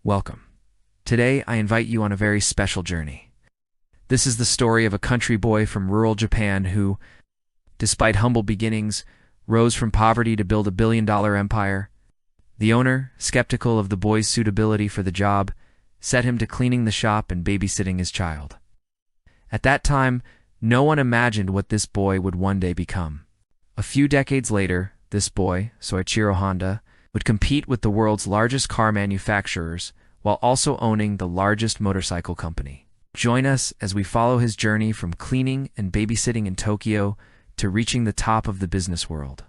Welcome. Today, I invite you on a very special journey. This is the story of a country boy from rural Japan who, despite humble beginnings, rose from poverty to build a billion-dollar empire. The owner, skeptical of the boy's suitability for the job, set him to cleaning the shop and babysitting his child. At that time, no one imagined what this boy would one day become. A few decades later, this boy, Soichiro Honda, would compete with the world's largest car manufacturers while also owning the largest motorcycle company. Join us as we follow his journey from cleaning and babysitting in Tokyo to reaching the top of the business world.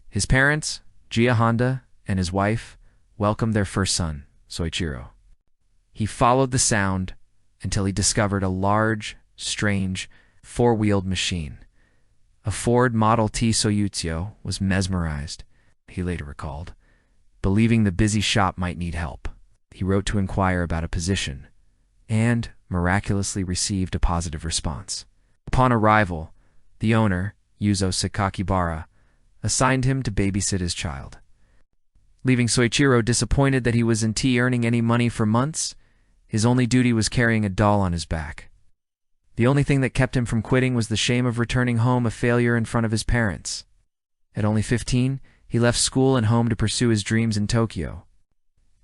His parents, Gia Honda, and his wife, welcomed their first son, Soichiro. He followed the sound until he discovered a large, strange, four-wheeled machine. A Ford Model T Soyuzio was mesmerized, he later recalled. Believing the busy shop might need help, he wrote to inquire about a position, and miraculously received a positive response. Upon arrival, the owner, Yuzo Sakakibara, assigned him to babysit his child. Leaving Soichiro disappointed that he wasn't earning any money for months, his only duty was carrying a doll on his back. The only thing that kept him from quitting was the shame of returning home a failure in front of his parents. At only 15, he left school and home to pursue his dreams in Tokyo.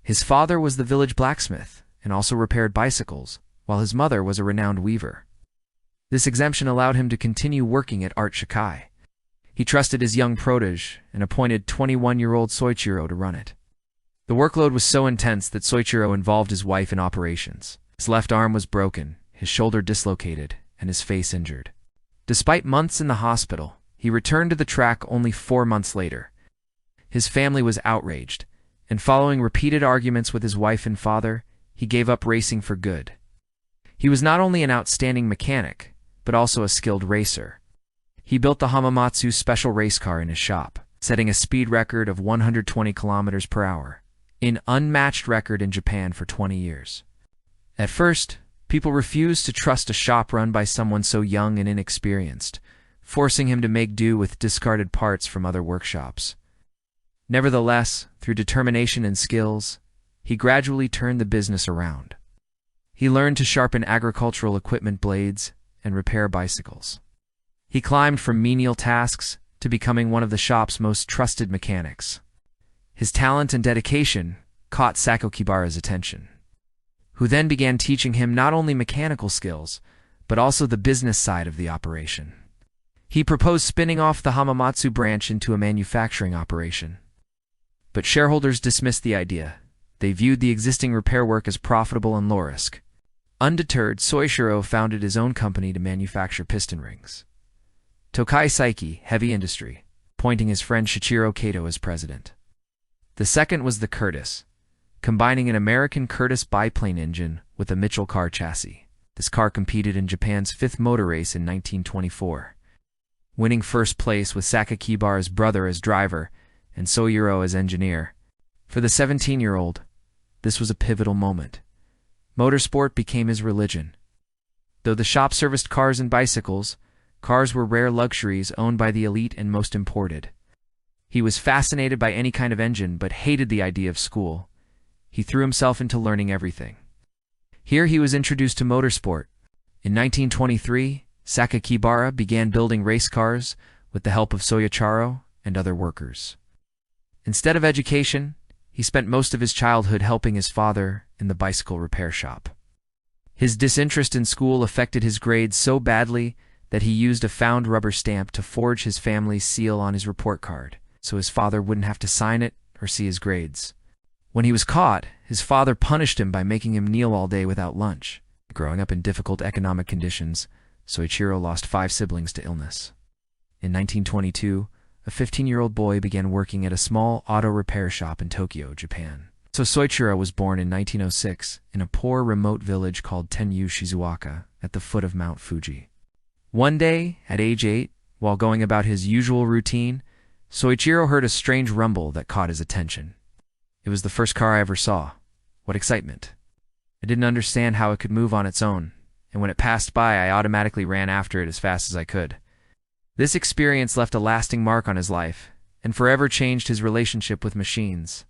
His father was the village blacksmith and also repaired bicycles, while his mother was a renowned weaver. This exemption allowed him to continue working at Art Shikai. He trusted his young protege and appointed 21-year-old Soichiro to run it. The workload was so intense that Soichiro involved his wife in operations. His left arm was broken, his shoulder dislocated, and his face injured. Despite months in the hospital, he returned to the track only 4 months later. His family was outraged, and following repeated arguments with his wife and father, he gave up racing for good. He was not only an outstanding mechanic, but also a skilled racer. He built the Hamamatsu special race car in his shop, setting a speed record of 120 kilometers per hour, an unmatched record in Japan for 20 years. At first, people refused to trust a shop run by someone so young and inexperienced, forcing him to make do with discarded parts from other workshops. Nevertheless, through determination and skills, he gradually turned the business around. He learned to sharpen agricultural equipment blades and repair bicycles. He climbed from menial tasks to becoming one of the shop's most trusted mechanics. His talent and dedication caught Sakakibara's attention, who then began teaching him not only mechanical skills, but also the business side of the operation. He proposed spinning off the Hamamatsu branch into a manufacturing operation. But shareholders dismissed the idea. They viewed the existing repair work as profitable and low-risk. Undeterred, Soichiro founded his own company to manufacture piston rings. Tokai Saiki, Heavy Industry, appointing his friend Shichiro Kato as president. The second was the Curtiss, combining an American Curtiss biplane engine with a Mitchell car chassis. This car competed in Japan's 5th motor race in 1924, winning first place with Sakakibara's brother as driver and Soichiro as engineer. For the 17-year-old, this was a pivotal moment. Motorsport became his religion. Though the shop serviced cars and bicycles, cars were rare luxuries owned by the elite and most imported. He was fascinated by any kind of engine but hated the idea of school. He threw himself into learning everything. Here he was introduced to motorsport. In 1923, Sakakibara began building race cars with the help of Soichiro and other workers. Instead of education, he spent most of his childhood helping his father in the bicycle repair shop. His disinterest in school affected his grades so badly that he used a found rubber stamp to forge his family's seal on his report card, so his father wouldn't have to sign it or see his grades. When he was caught, his father punished him by making him kneel all day without lunch. Growing up in difficult economic conditions, Soichiro lost 5 siblings to illness. In 1922, a 15-year-old boy began working at a small auto repair shop in Tokyo, Japan. So Soichiro was born in 1906 in a poor remote village called Tenyu Shizuoka at the foot of Mount Fuji. One day, at age 8, while going about his usual routine, Soichiro heard a strange rumble that caught his attention. It was the first car I ever saw. What excitement. I didn't understand how it could move on its own, and when it passed by, I automatically ran after it as fast as I could. This experience left a lasting mark on his life, and forever changed his relationship with machines.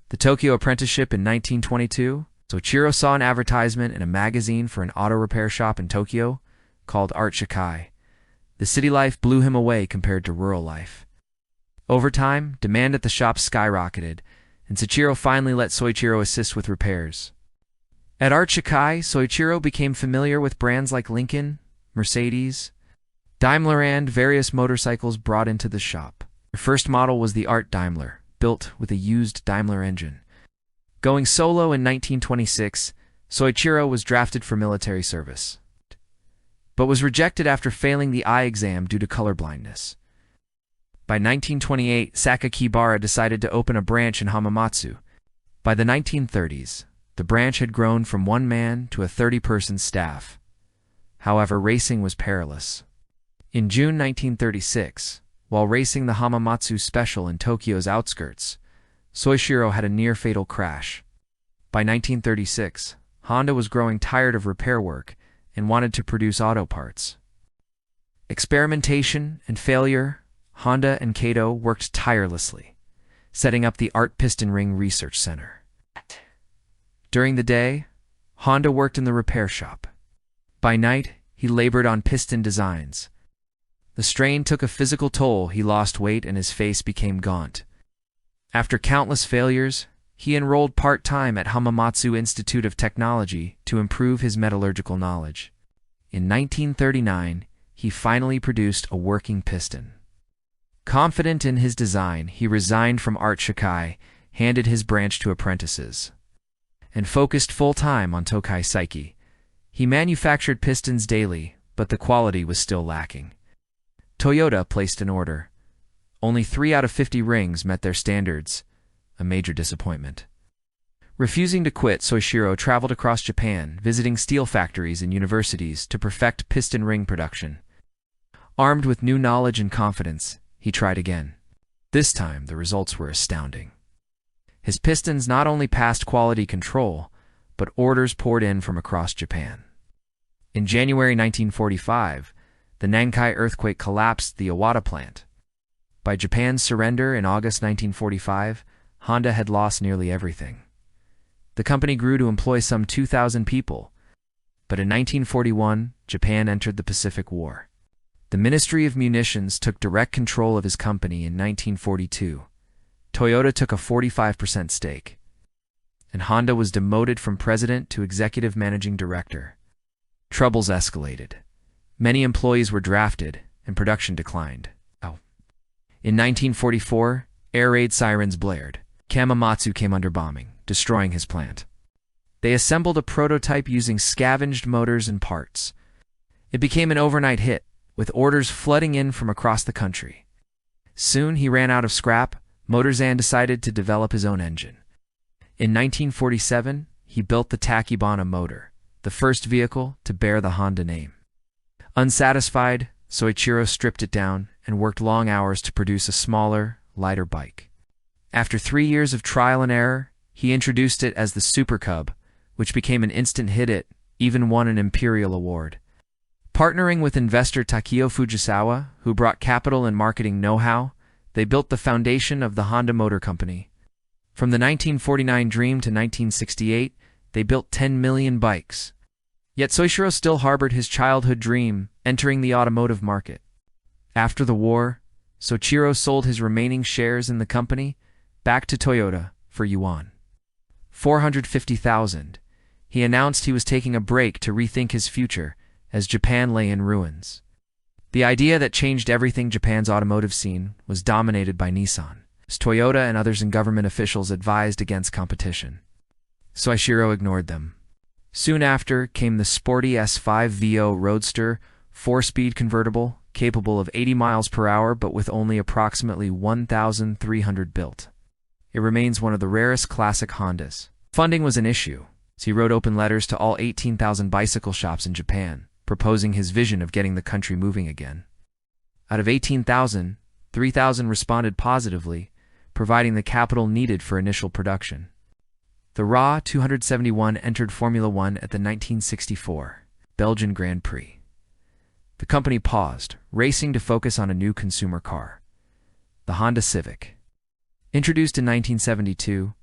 The Tokyo apprenticeship in 1922, Soichiro saw an advertisement in a magazine for an auto repair shop in Tokyo called Art Shikai. The city life blew him away compared to rural life. Over time, demand at the shop skyrocketed, and Soichiro finally let Soichiro assist with repairs. At Art Shikai, Soichiro became familiar with brands like Lincoln, Mercedes, Daimler, and various motorcycles brought into the shop. The first model was the Art Daimler, built with a used Daimler engine. Going solo in 1926, Soichiro was drafted for military service, but was rejected after failing the eye exam due to colorblindness. By 1928, Sakakibara decided to open a branch in Hamamatsu. By the 1930s, the branch had grown from one man to a 30-person staff. However, racing was perilous. In June 1936, while racing the Hamamatsu Special in Tokyo's outskirts, Soichiro had a near-fatal crash. By 1936, Honda was growing tired of repair work and wanted to produce auto parts. Experimentation and failure, Honda and Kato worked tirelessly, setting up the Art Piston Ring Research Center. During the day, Honda worked in the repair shop. By night, he labored on piston designs. The strain took a physical toll. He lost weight and his face became gaunt. After countless failures, he enrolled part-time at Hamamatsu Institute of Technology to improve his metallurgical knowledge. In 1939, he finally produced a working piston. Confident in his design, he resigned from Art Shikai, handed his branch to apprentices, and focused full-time on Tokai Seiki. He manufactured pistons daily, but the quality was still lacking. Toyota placed an order. Only 3 out of 50 rings met their standards, a major disappointment. Refusing to quit, Soichiro traveled across Japan, visiting steel factories and universities to perfect piston ring production. Armed with new knowledge and confidence, he tried again. This time, the results were astounding. His pistons not only passed quality control, but orders poured in from across Japan. In January 1945, the Nankai earthquake collapsed the Iwata plant. By Japan's surrender in August 1945, Honda had lost nearly everything. The company grew to employ some 2,000 people, but in 1941, Japan entered the Pacific War. The Ministry of Munitions took direct control of his company in 1942. Toyota took a 45% stake, and Honda was demoted from president to executive managing director. Troubles escalated. Many employees were drafted, and production declined. In 1944, air raid sirens blared. Hamamatsu came under bombing, destroying his plant. They assembled a prototype using scavenged motors and parts. It became an overnight hit, with orders flooding in from across the country. Soon he ran out of scrap. Motorzan decided to develop his own engine. In 1947, he built the Takibana motor, the first vehicle to bear the Honda name. Unsatisfied, Soichiro stripped it down and worked long hours to produce a smaller, lighter bike. After 3 years of trial and error, he introduced it as the Super Cub, which became an instant hit. It even won an Imperial Award. Partnering with investor Takio Fujisawa, who brought capital and marketing know-how, they built the foundation of the Honda Motor Company. From the 1949 dream to 1968, they built 10 million bikes. Yet Soichiro still harbored his childhood dream, entering the automotive market. After the war, Soichiro sold his remaining shares in the company back to Toyota for yuan 450,000. He announced he was taking a break to rethink his future as Japan lay in ruins. The idea that changed everything. Japan's automotive scene was dominated by Nissan, as Toyota and others in government officials advised against competition. Soichiro ignored them. Soon after came the sporty S5 VO Roadster, 4-speed convertible, capable of 80 miles per hour but with only approximately 1,300 built. It remains one of the rarest classic Hondas. Funding was an issue, so he wrote open letters to all 18,000 bicycle shops in Japan, proposing his vision of getting the country moving again. Out of 18,000, 3,000 responded positively, providing the capital needed for initial production. The RA 271 entered Formula One at the 1964 Belgian Grand Prix. The company paused, racing to focus on a new consumer car, the Honda Civic. Introduced in 1972,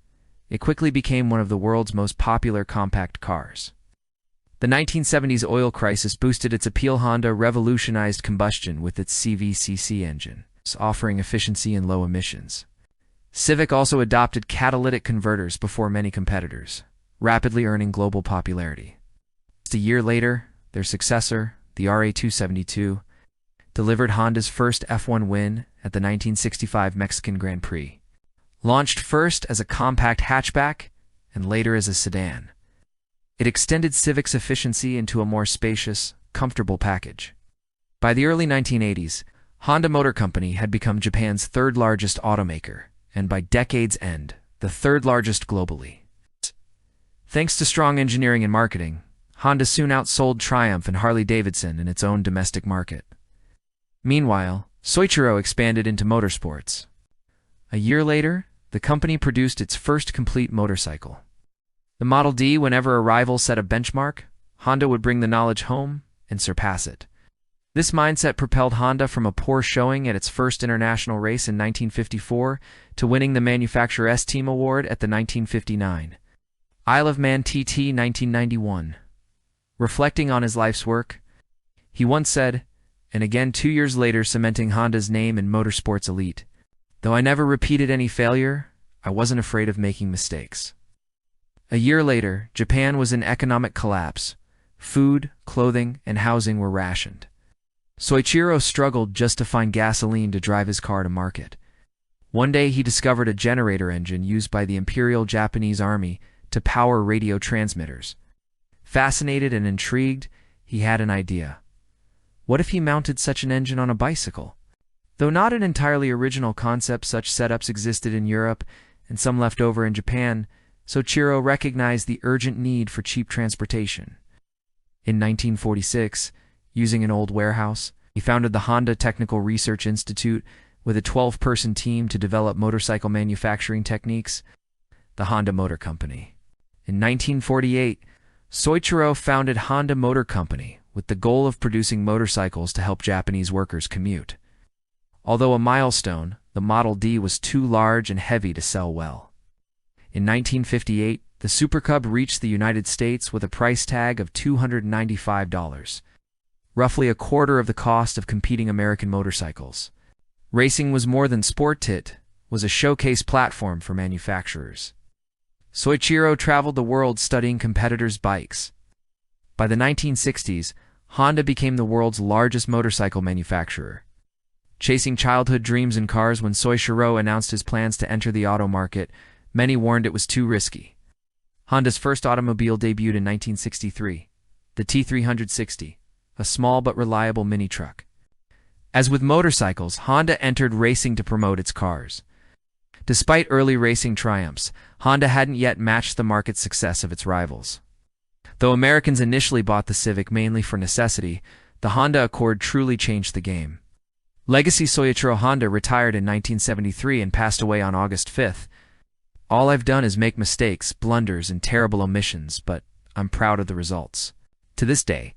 it quickly became one of the world's most popular compact cars. The 1970s oil crisis boosted its appeal. Honda revolutionized combustion with its CVCC engine, offering efficiency and low emissions. Civic also adopted catalytic converters before many competitors, rapidly earning global popularity. Just a year later, their successor, the RA272, delivered Honda's first F1 win at the 1965 Mexican Grand Prix. Launched first as a compact hatchback and later as a sedan, it extended Civic's efficiency into a more spacious, comfortable package. By the early 1980s, Honda Motor Company had become Japan's third-largest automaker, and by decade's end, the third-largest globally. Thanks to strong engineering and marketing, Honda soon outsold Triumph and Harley-Davidson in its own domestic market. Meanwhile, Soichiro expanded into motorsports. A year later, the company produced its first complete motorcycle. The Model D. Whenever a rival set a benchmark, Honda would bring the knowledge home and surpass it. This mindset propelled Honda from a poor showing at its first international race in 1954 to winning the Manufacturers' Team Award at the 1959 Isle of Man TT 1991. Reflecting on his life's work, he once said, and again 2 years later cementing Honda's name in motorsports elite, "Though I never repeated any failure, I wasn't afraid of making mistakes." A year later, Japan was in economic collapse. Food, clothing, and housing were rationed. Soichiro struggled just to find gasoline to drive his car to market. One day he discovered a generator engine used by the Imperial Japanese Army to power radio transmitters. Fascinated and intrigued, he had an idea. What if he mounted such an engine on a bicycle? Though not an entirely original concept, such setups existed in Europe and some left over in Japan, Soichiro recognized the urgent need for cheap transportation. In 1946, using an old warehouse, he founded the Honda Technical Research Institute with a 12-person team to develop motorcycle manufacturing techniques, the Honda Motor Company. In 1948, Soichiro founded Honda Motor Company with the goal of producing motorcycles to help Japanese workers commute. Although a milestone, the Model D was too large and heavy to sell well. In 1958, the Super Cub reached the United States with a price tag of $295, roughly a quarter of the cost of competing American motorcycles. Racing was more than sport. It was a showcase platform for manufacturers. Soichiro traveled the world studying competitors' bikes. By the 1960s, Honda became the world's largest motorcycle manufacturer. Chasing childhood dreams in cars, when Soichiro announced his plans to enter the auto market, many warned it was too risky. Honda's first automobile debuted in 1963, the T360, a small but reliable mini-truck. As with motorcycles, Honda entered racing to promote its cars. Despite early racing triumphs, Honda hadn't yet matched the market success of its rivals. Though Americans initially bought the Civic mainly for necessity, the Honda Accord truly changed the game. Legacy Soichiro Honda retired in 1973 and passed away on August 5th. "All I've done is make mistakes, blunders, and terrible omissions, but I'm proud of the results." To this day,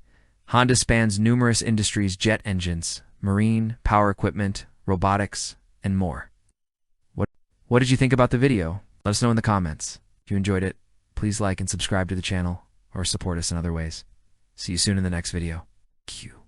Honda spans numerous industries: jet engines, marine, power equipment, robotics, and more. What did you think about the video? Let us know in the comments. If you enjoyed it, please like and subscribe to the channel, or support us in other ways. See you soon in the next video. Q.